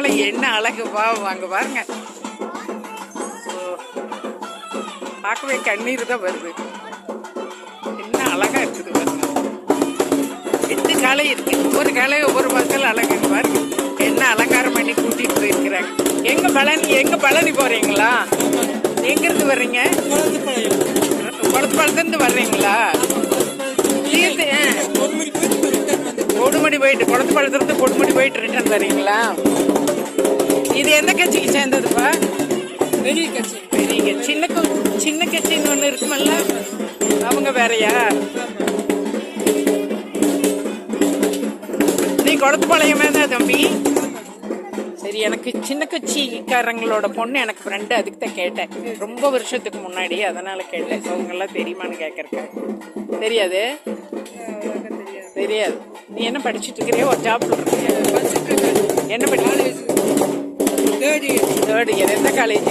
பாலை என்ன அழகு வாங்க பாருங்க. பார்க்கவே கண்ணீர் தான் வருது. என்ன அழகா இருக்குது பாருங்க. 8 காலை இருக்கு. ஒவ்வொரு காலை ஒவ்வொரு பக்கத்தில் அழகு பாருங்க. என்ன அலங்காரம் பண்ணி கூட்டிட்டு போயிருக்கிறாங்க. எங்க பழனி போறீங்களா? எங்க இருந்து வர்றீங்க? குளத்துப்பாளையத்துலேருந்து வர்றீங்களா? கொடுமுடி போயிட்டு குளத்துப்பாளையத்துலேருந்து கொடுமுடி போயிட்டு ரிட்டர்ன் வரீங்களா? இது எந்த கட்சிக்கு சேர்ந்ததுப்பா? பெரிய கட்சி. சின்ன கட்சின்னு ஒன்று இருக்குமல்ல, அவங்க வேறையா? நீ குளத்துப்பாளையமே தான் தம்பி. சரி, எனக்கு சின்ன கட்சிக்காரங்களோட பொண்ணு எனக்கு ஃப்ரெண்டு, அதுக்கு தான் கேட்டேன். ரொம்ப வருஷத்துக்கு முன்னாடி, அதனால கேட்டேன். அவங்கெல்லாம் தெரியுமான்னு கேட்கறேன். தெரியாது. நீ என்ன படிச்சுட்டு இருக்கிறியா? ஒரு ஜாப் இருக்கியா? என்ன படிக்க? Third year. எந்த காலேஜ்?